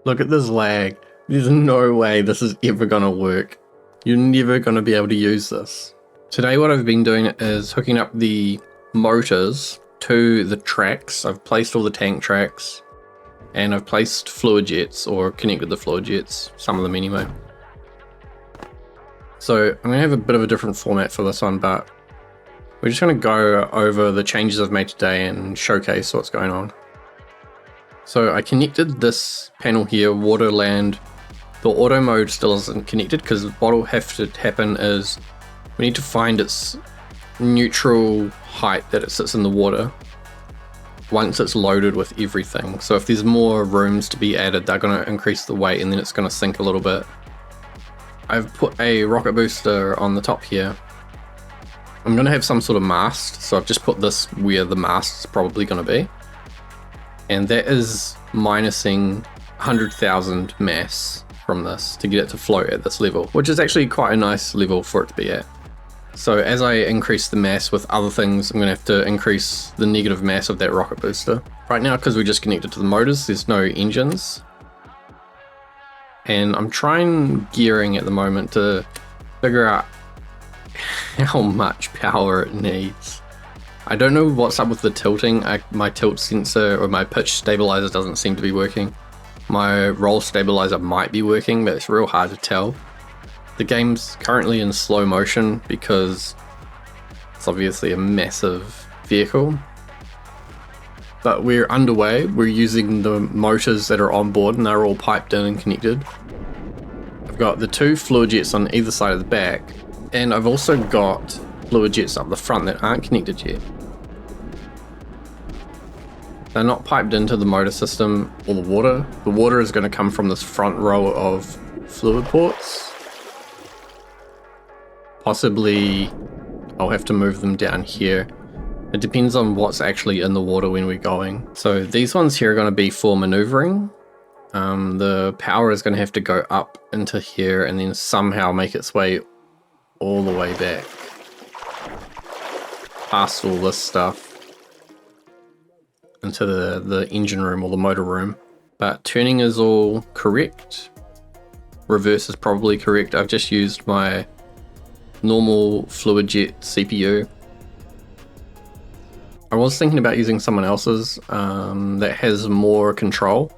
Look at this lag. There's no way this is ever gonna work. You're never gonna be able to use this. Today what I've been doing is hooking up the motors to the tracks. I've placed all the tank tracks and I've placed fluid jets, or connected the fluid jets, some of them anyway. So I'm gonna have a bit of a different format for this one, but we're just gonna go over the changes I've made today and showcase what's going on. So I connected this panel here, water, land. The auto mode still isn't connected because what will have to happen is we need to find its neutral height that it sits in the water once it's loaded with everything. So if there's more rooms to be added, they're going to increase the weight and then it's going to sink a little bit. I've put a rocket booster on the top here. I'm going to have some sort of mast, so I've just put this where the mast is probably going to be. And that is minusing 100,000 mass from this to get it to float at this level, which is actually quite a nice level for it to be at. So as I increase the mass with other things, I'm going to have to increase the negative mass of that rocket booster. Right now, because we just connected to the motors, there's no engines. And I'm trying gearing at the moment to figure out how much power it needs. I don't know what's up with the tilting. My tilt sensor or my pitch stabilizer doesn't seem to be working. My roll stabilizer might be working, but it's real hard to tell. The game's currently in slow motion because it's obviously a massive vehicle. But we're underway. We're using the motors that are on board and they're all piped in and connected. I've got the two fluid jets on either side of the back, and I've also got fluid jets up the front that aren't connected yet. They're not piped into the motor system or the water. The water is going to come from this front row of fluid ports. Possibly I'll have to move them down here. It depends on what's actually in the water when we're going. So these ones here are going to be for maneuvering. The power is going to have to go up into here and then somehow make its way all the way back past all this stuff into the engine room or the motor room. But turning is all correct. Reverse is probably correct. I've just used my normal fluid jet CPU. I was thinking about using someone else's that has more control,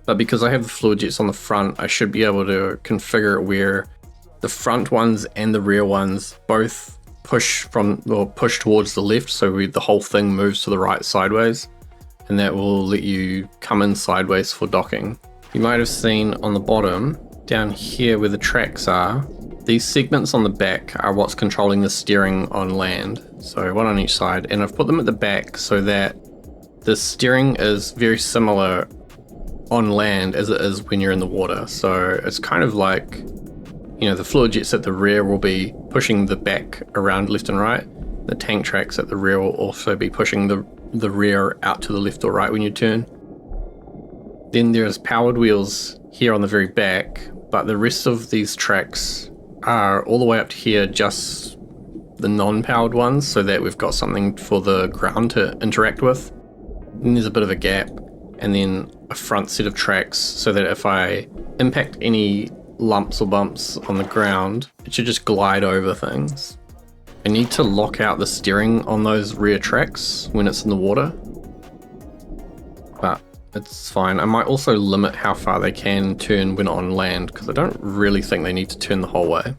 but because I have the fluid jets on the front, I should be able to configure it where the front ones and the rear ones both push towards the left, so the whole thing moves to the right sideways, and that will let you come in sideways for docking. You might have seen on the bottom down here where the tracks are, these segments on the back are what's controlling the steering on land, so one on each side, and I've put them at the back so that the steering is very similar on land as it is when you're in the water. So it's kind of like, you know, the fluid jets at the rear will be pushing the back around left and right. The tank tracks at the rear will also be pushing the rear out to the left or right when you turn. Then there's powered wheels here on the very back, but the rest of these tracks are all the way up to here, just the non-powered ones, so that we've got something for the ground to interact with. Then there's a bit of a gap, and then a front set of tracks so that if I impact any lumps or bumps on the ground, it should just glide over things. I need to lock out the steering on those rear tracks when it's in the water, but it's fine. I might also limit how far they can turn when on land, because I don't really think they need to turn the whole way.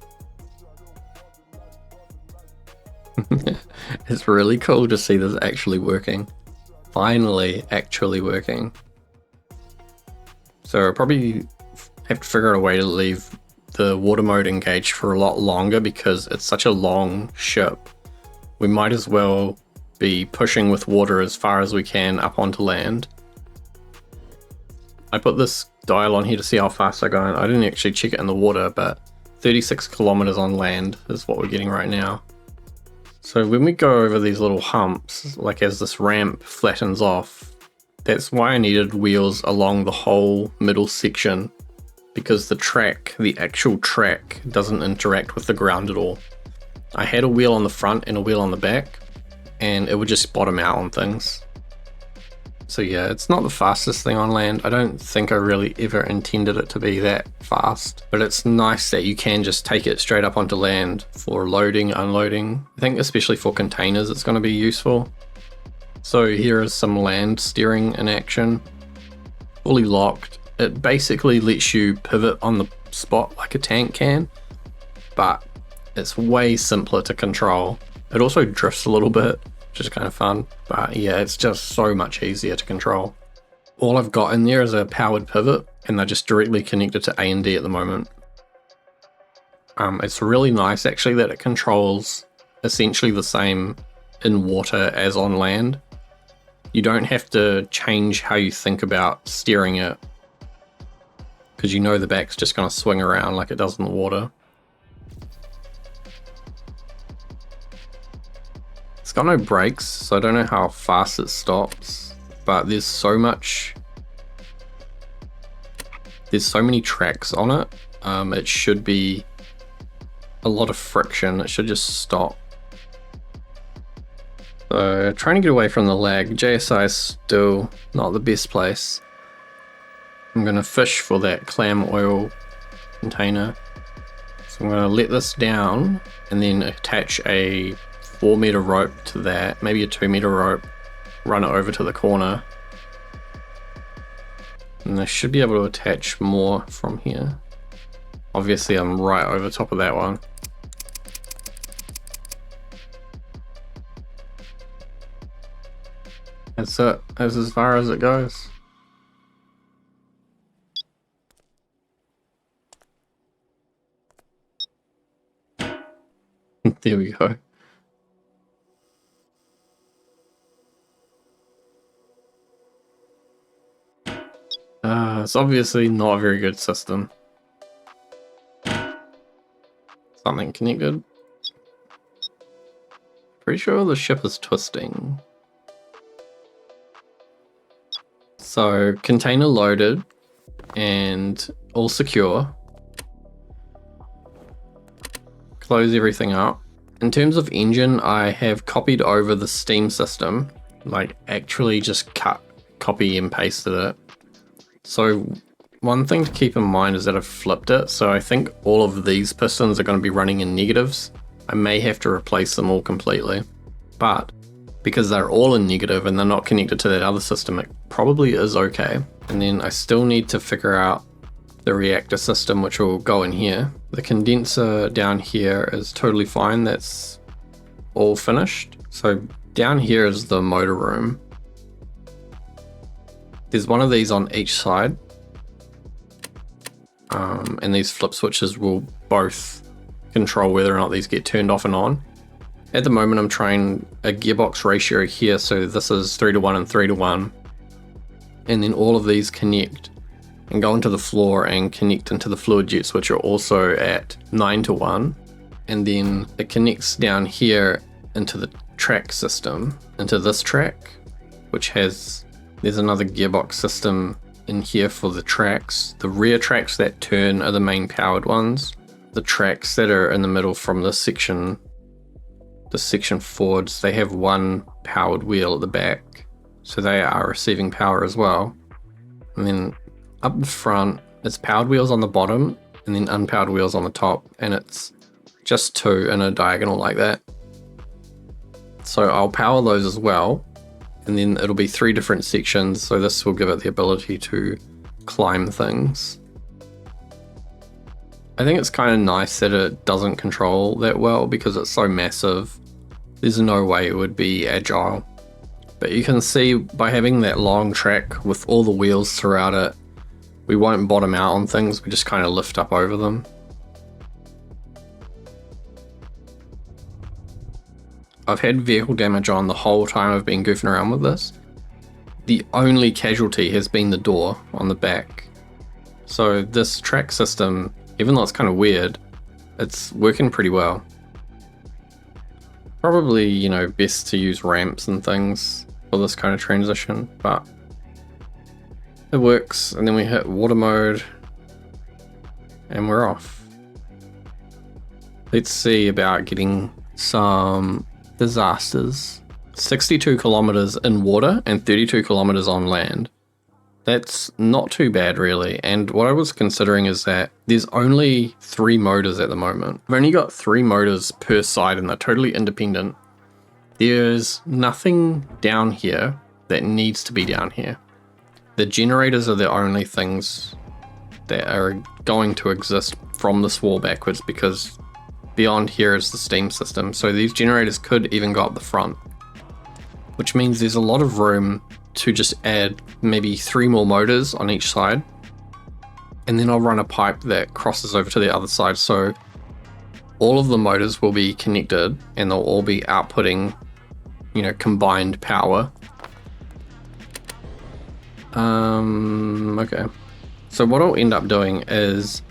It's really cool to see this actually working. Finally actually working. So I'll probably have to figure out a way to leave the water mode engaged for a lot longer because it's such a long ship. We might as well be pushing with water as far as we can up onto land. I put this dial on here to see how fast I'm going. I didn't actually check it in the water, but 36 kilometers on land is what we're getting right now. So when we go over these little humps, like as this ramp flattens off, that's why I needed wheels along the whole middle section, because the actual track doesn't interact with the ground at all. I had a wheel on the front and a wheel on the back, and it would just bottom out on things. So yeah, it's not the fastest thing on land. I don't think I really ever intended it to be that fast, but it's nice that you can just take it straight up onto land for loading, unloading. I think especially for containers it's going to be useful. So here is some land steering in action. Fully locked. It basically lets you pivot on the spot like a tank can, but it's way simpler to control. It also drifts a little bit, which is kind of fun, but yeah, it's just so much easier to control. All I've got in there is a powered pivot, and they're just directly connected to A and D at the moment. It's really nice actually that it controls essentially the same in water as on land. You don't have to change how you think about steering it, because you know the back's just going to swing around like it does in the water. It's got no brakes, so I don't know how fast it stops, but there's so many tracks on it. It should be a lot of friction. It should just stop. So trying to get away from the lag. JSI is still not the best place. I'm going to fish for that clam oil container. So I'm going to let this down and then attach a 4-meter rope to that, maybe a 2-meter rope, run it over to the corner. And I should be able to attach more from here. Obviously I'm right over top of that one. That's it. That's as far as it goes. There we go. It's obviously not a very good system. Something connected. Pretty sure the ship is twisting. So container loaded and all secure. Close everything up. In terms of engine, I have copied over the steam system, like actually just copy and pasted it. So one thing to keep in mind is that I've flipped it, so I think all of these pistons are going to be running in negatives. I may have to replace them all completely, but because they're all in negative and they're not connected to that other system, it probably is okay. And then I still need to figure out the reactor system, which will go in here. The condenser down here is totally fine. That's all finished. So down here is the motor room. There's one of these on each side. And these flip switches will both control whether or not these get turned off and on. At the moment I'm trying a gearbox ratio here, so this is 3:1 and 3:1. And then all of these connect and go into the floor and connect into the fluid jets, which are also at 9:1. And then it connects down here into the track system, into this track, which there's another gearbox system in here for the tracks. The rear tracks that turn are the main powered ones. The tracks that are in the middle from this section, the section forwards, they have one powered wheel at the back, so they are receiving power as well. And then up the front, it's powered wheels on the bottom and then unpowered wheels on the top, and it's just two in a diagonal like that. So I'll power those as well, and then it'll be 3 different sections, so this will give it the ability to climb things. I think it's kind of nice that it doesn't control that well because it's so massive. There's no way it would be agile. But you can see by having that long track with all the wheels throughout it, we won't bottom out on things, we just kind of lift up over them. I've had vehicle damage on the whole time I've been goofing around with this. The only casualty has been the door on the back. So this track system, even though it's kind of weird, it's working pretty well. Probably, you know, best to use ramps and things for this kind of transition, but it works. And then we hit water mode and we're off. Let's see about getting some disasters. 62 kilometers in water and 32 kilometers on land. That's not too bad really, and what I was considering is that there's only 3 motors at the moment. I've only got 3 motors per side and they're totally independent. There's nothing down here that needs to be down here. The generators are the only things that are going to exist from this wall backwards, because beyond here is the steam system, so these generators could even go up the front, which means there's a lot of room to just add maybe 3 more motors on each side, and then I'll run a pipe that crosses over to the other side, so all of the motors will be connected and they'll all be outputting, you know, combined power. Okay, so what I'll end up doing is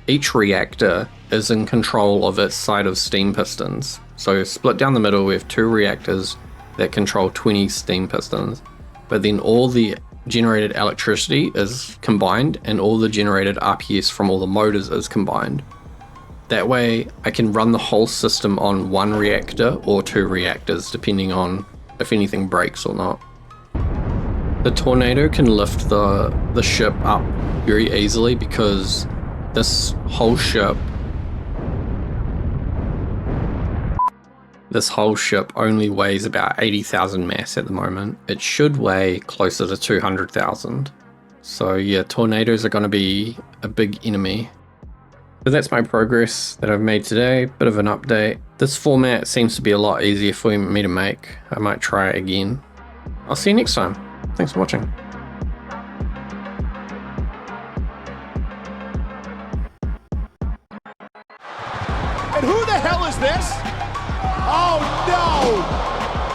each reactor is in control of its side of steam pistons. So split down the middle, we have 2 reactors that control 20 steam pistons, but then all the generated electricity is combined and all the generated RPS from all the motors is combined. That way I can run the whole system on 1 reactor or 2 reactors, depending on if anything breaks or not. The Tornado can lift the ship up very easily because this whole ship only weighs about 80,000 mass at the moment. It should weigh closer to 200,000. So yeah, tornadoes are going to be a big enemy. So that's my progress that I've made today, bit of an update. This format seems to be a lot easier for me to make. I might try it again. I'll see you next time. Thanks for watching. And who the hell is this? Oh no!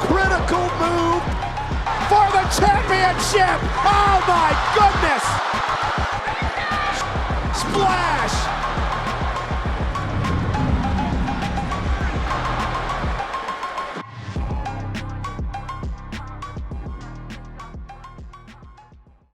Critical move for the championship! Oh my goodness! Splash!